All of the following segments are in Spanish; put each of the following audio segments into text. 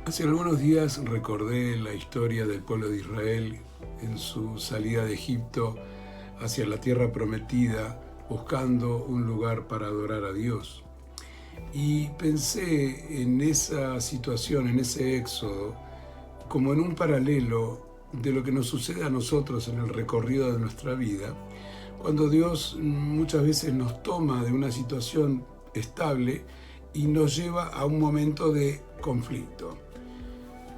Hace algunos días recordé la historia del pueblo de Israel en su salida de Egipto hacia la tierra prometida, buscando un lugar para adorar a Dios. Y pensé en esa situación, en ese éxodo, como en un paralelo de lo que nos sucede a nosotros en el recorrido de nuestra vida, cuando Dios muchas veces nos toma de una situación estable y nos lleva a un momento de conflicto.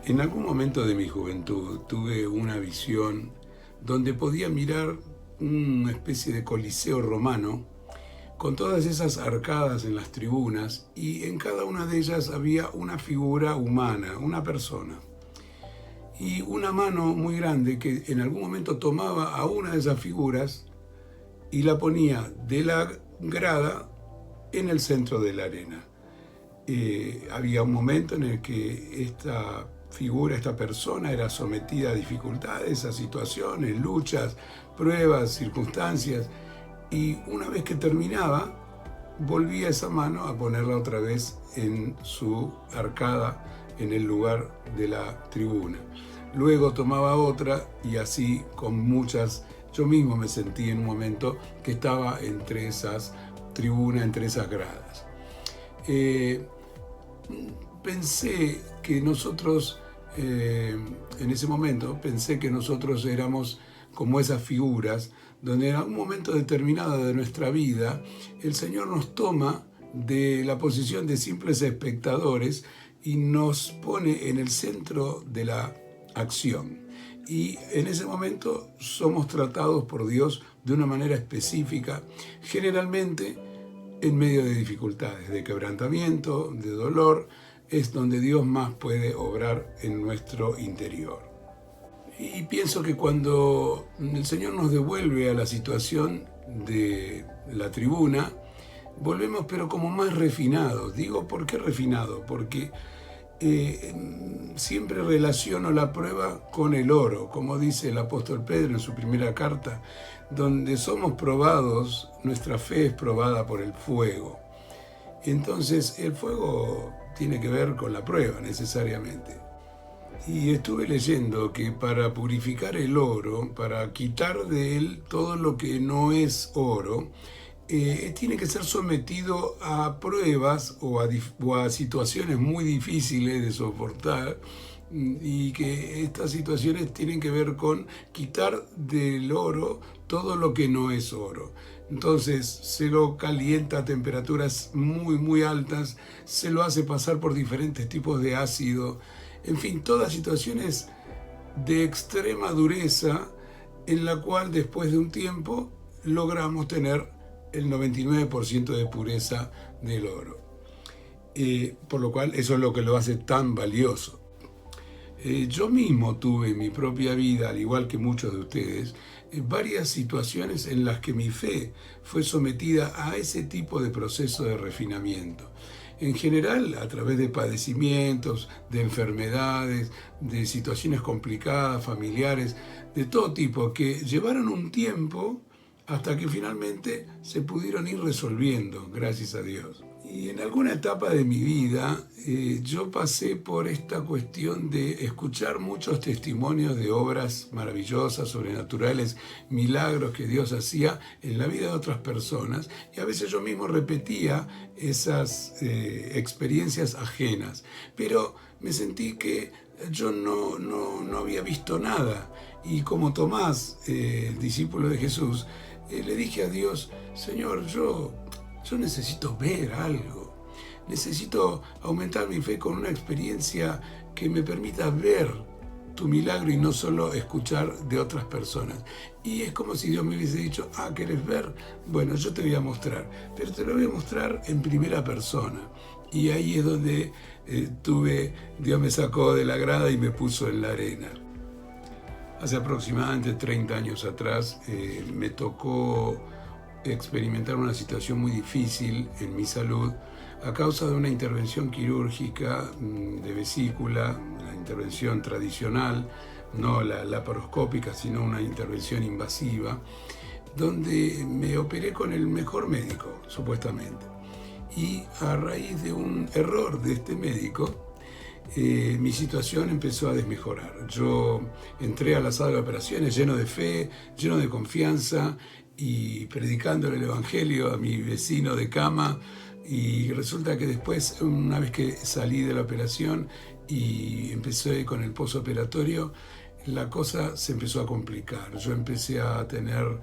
En algún momento de mi juventud tuve una visión donde podía mirar una especie de coliseo romano con todas esas arcadas en las tribunas, y en cada una de ellas había una figura humana, una persona. Y una mano muy grande que en algún momento tomaba a una de esas figuras y la ponía de la grada en el centro de la arena. Había un momento en el que esta figura, esta persona era sometida a dificultades, a situaciones, luchas, pruebas, circunstancias, y una vez que terminaba, volvía esa mano a ponerla otra vez en su arcada, en el lugar de la tribuna. Luego tomaba otra y así con muchas. Yo mismo me sentí en un momento que estaba entre esas tribunas, entre esas gradas. Pensé que nosotros, en ese momento, pensé que nosotros éramos como esas figuras, donde en algún momento determinado de nuestra vida, el Señor nos toma de la posición de simples espectadores y nos pone en el centro de la acción. Y en ese momento somos tratados por Dios de una manera específica, generalmente en medio de dificultades, de quebrantamiento, de dolor. Es donde Dios más puede obrar en nuestro interior. Y pienso que cuando el Señor nos devuelve a la situación de la tribuna, volvemos pero como más refinados. Digo, ¿por qué refinados? Porque siempre relaciono la prueba con el oro, como dice el apóstol Pedro en su primera carta, donde somos probados, nuestra fe es probada por el fuego. Entonces el fuego tiene que ver con la prueba necesariamente. Y estuve leyendo que para purificar el oro, para quitar de él todo lo que no es oro, tiene que ser sometido a pruebas o a situaciones muy difíciles de soportar, y que estas situaciones tienen que ver con quitar del oro todo lo que no es oro. Entonces se lo calienta a temperaturas muy muy altas, se lo hace pasar por diferentes tipos de ácido, en fin, todas situaciones de extrema dureza en la cual después de un tiempo logramos tener el 99% de pureza del oro. Por lo cual eso es lo que lo hace tan valioso. Yo mismo tuve en mi propia vida, al igual que muchos de ustedes, varias situaciones en las que mi fe fue sometida a ese tipo de proceso de refinamiento. En general, a través de padecimientos, de enfermedades, de situaciones complicadas, familiares, de todo tipo, que llevaron un tiempo hasta que finalmente se pudieron ir resolviendo, gracias a Dios. Y en alguna etapa de mi vida yo pasé por esta cuestión de escuchar muchos testimonios de obras maravillosas, sobrenaturales, milagros que Dios hacía en la vida de otras personas, y a veces yo mismo repetía esas experiencias ajenas, pero me sentí que yo no había visto nada, y como Tomás, el discípulo de Jesús, le dije a Dios: Señor, yo necesito ver algo, necesito aumentar mi fe con una experiencia que me permita ver tu milagro y no solo escuchar de otras personas. Y es como si Dios me hubiese dicho: ¿querés ver? Bueno, yo te voy a mostrar, pero te lo voy a mostrar en primera persona. Y ahí es donde Dios me sacó de la grada y me puso en la arena. Hace aproximadamente 30 años atrás me tocó experimentar una situación muy difícil en mi salud a causa de una intervención quirúrgica de vesícula, la intervención tradicional, no la laparoscópica, sino una intervención invasiva, donde me operé con el mejor médico, supuestamente. Y a raíz de un error de este médico, mi situación empezó a desmejorar. Yo entré a la sala de operaciones lleno de fe, lleno de confianza y predicándole el Evangelio a mi vecino de cama. Y resulta que después, una vez que salí de la operación y empecé con el posoperatorio, la cosa se empezó a complicar. Yo empecé a tener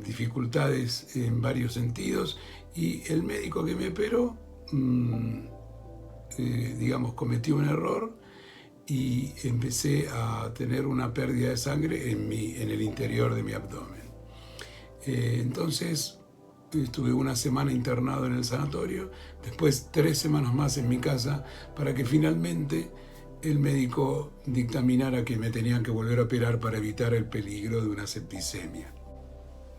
dificultades en varios sentidos y el médico que me operó, cometió un error y empecé a tener una pérdida de sangre en el interior de mi abdomen. Entonces estuve una semana internado en el sanatorio, después 3 semanas más en mi casa, para que finalmente el médico dictaminara que me tenían que volver a operar para evitar el peligro de una septicemia.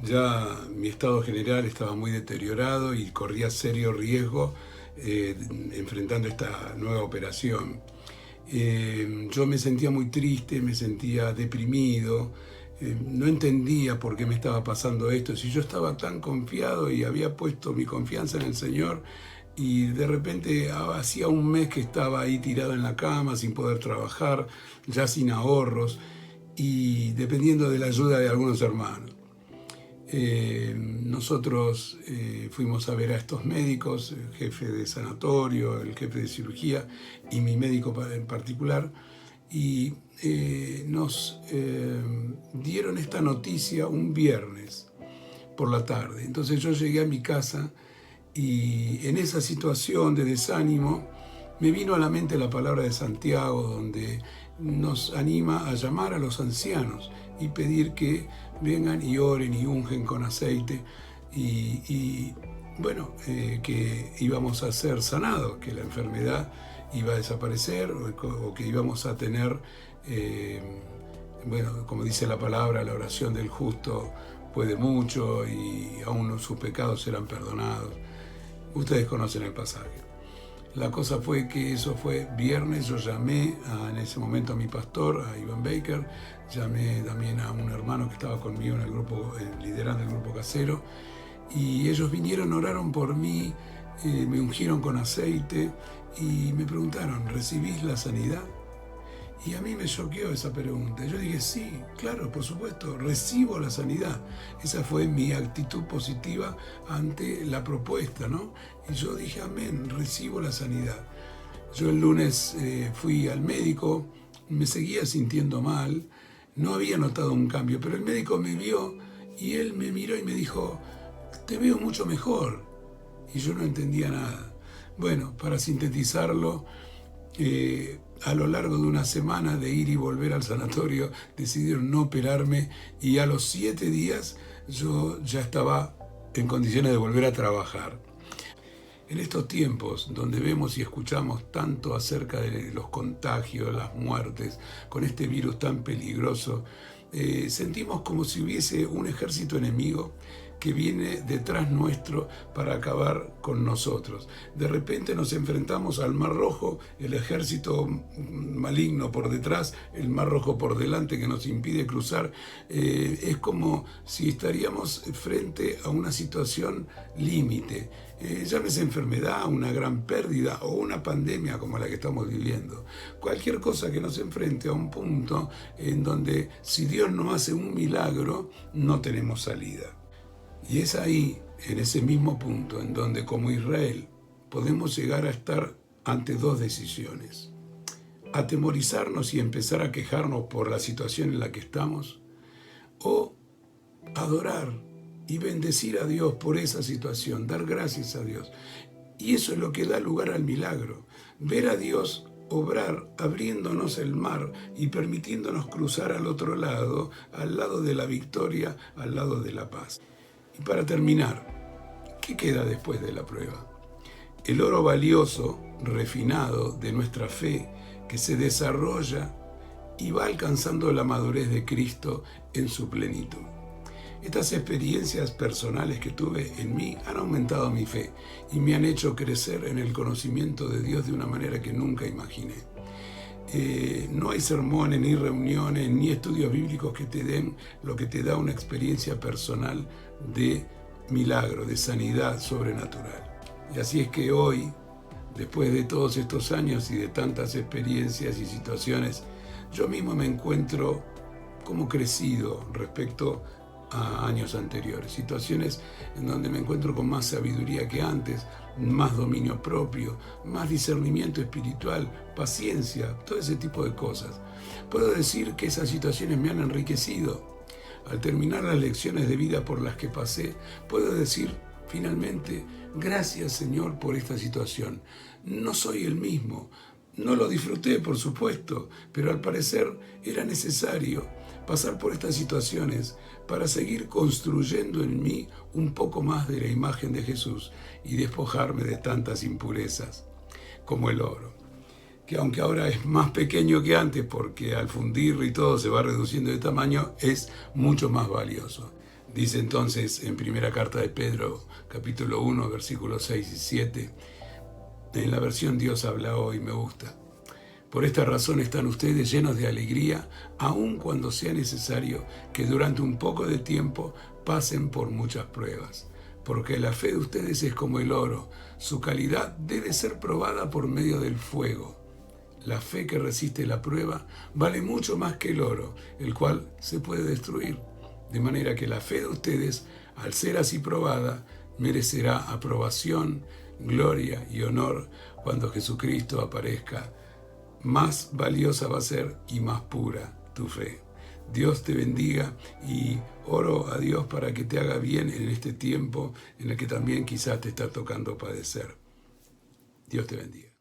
Ya mi estado general estaba muy deteriorado y corría serio riesgo enfrentando esta nueva operación. Yo me sentía muy triste, me sentía deprimido, no entendía por qué me estaba pasando esto, si yo estaba tan confiado y había puesto mi confianza en el Señor, y de repente hacía un mes que estaba ahí tirado en la cama sin poder trabajar, ya sin ahorros y dependiendo de la ayuda de algunos hermanos. Nosotros fuimos a ver a estos médicos, el jefe de sanatorio, el jefe de cirugía y mi médico en particular, y nos dieron esta noticia un viernes por la tarde. Entonces yo llegué a mi casa y en esa situación de desánimo me vino a la mente la palabra de Santiago, donde nos anima a llamar a los ancianos y pedir que vengan y oren y ungen con aceite que íbamos a ser sanados, que la enfermedad iba a desaparecer o que íbamos a tener, como dice la palabra, la oración del justo puede mucho y aún sus pecados serán perdonados. Ustedes conocen el pasaje. La cosa fue que eso fue viernes, yo llamé en ese momento a mi pastor, a Ivan Baker, llamé también a un hermano que estaba conmigo en el grupo, liderando el grupo casero, y ellos vinieron, oraron por mí, me ungieron con aceite y me preguntaron, ¿recibís la sanidad? Y a mí me choqueó esa pregunta. Yo dije, sí, claro, por supuesto, recibo la sanidad. Esa fue mi actitud positiva ante la propuesta, ¿no? Y yo dije, amén, recibo la sanidad. Yo el lunes fui al médico, me seguía sintiendo mal, no había notado un cambio, pero el médico me vio y él me miró y me dijo, te veo mucho mejor. Y yo no entendía nada. Bueno, para sintetizarlo, a lo largo de una semana de ir y volver al sanatorio, decidieron no operarme y a los 7 días yo ya estaba en condiciones de volver a trabajar. En estos tiempos donde vemos y escuchamos tanto acerca de los contagios, las muertes, con este virus tan peligroso, sentimos como si hubiese un ejército enemigo que viene detrás nuestro para acabar con nosotros. De repente nos enfrentamos al Mar Rojo, el ejército maligno por detrás, el Mar Rojo por delante que nos impide cruzar. Es como si estaríamos frente a una situación límite. Llámese enfermedad, una gran pérdida o una pandemia como la que estamos viviendo. Cualquier cosa que nos enfrente a un punto en donde si Dios no hace un milagro, no tenemos salida. Y es ahí, en ese mismo punto, en donde como Israel podemos llegar a estar ante 2 decisiones. Atemorizarnos y empezar a quejarnos por la situación en la que estamos, o adorar y bendecir a Dios por esa situación, dar gracias a Dios. Y eso es lo que da lugar al milagro, ver a Dios obrar abriéndonos el mar y permitiéndonos cruzar al otro lado, al lado de la victoria, al lado de la paz. Y para terminar, ¿qué queda después de la prueba? El oro valioso, refinado de nuestra fe, que se desarrolla y va alcanzando la madurez de Cristo en su plenitud. Estas experiencias personales que tuve en mí han aumentado mi fe y me han hecho crecer en el conocimiento de Dios de una manera que nunca imaginé. No hay sermones, ni reuniones, ni estudios bíblicos que te den lo que te da una experiencia personal de milagro, de sanidad sobrenatural. Y así es que hoy, Después de todos estos años y de tantas experiencias y situaciones, yo mismo me encuentro como crecido respecto a años anteriores. Situaciones en donde me encuentro con más sabiduría que antes, más dominio propio, más discernimiento espiritual, paciencia, todo ese tipo de cosas. Puedo decir que esas situaciones me han enriquecido. Al terminar las lecciones de vida por las que pasé, puedo decir finalmente, gracias Señor por esta situación. No soy el mismo, no lo disfruté por supuesto, pero al parecer era necesario pasar por estas situaciones para seguir construyendo en mí un poco más de la imagen de Jesús y despojarme de tantas impurezas como el oro, que aunque ahora es más pequeño que antes porque al fundirlo y todo se va reduciendo de tamaño, es mucho más valioso. Dice entonces en primera carta de Pedro, capítulo 1, versículos 6 y 7, en la versión Dios habla hoy, me gusta. Por esta razón están ustedes llenos de alegría, aun cuando sea necesario que durante un poco de tiempo pasen por muchas pruebas. Porque la fe de ustedes es como el oro, su calidad debe ser probada por medio del fuego. La fe que resiste la prueba vale mucho más que el oro, el cual se puede destruir. De manera que la fe de ustedes, al ser así probada, merecerá aprobación, gloria y honor cuando Jesucristo aparezca. Más valiosa va a ser y más pura tu fe. Dios te bendiga y oro a Dios para que te haga bien en este tiempo en el que también quizás te está tocando padecer. Dios te bendiga.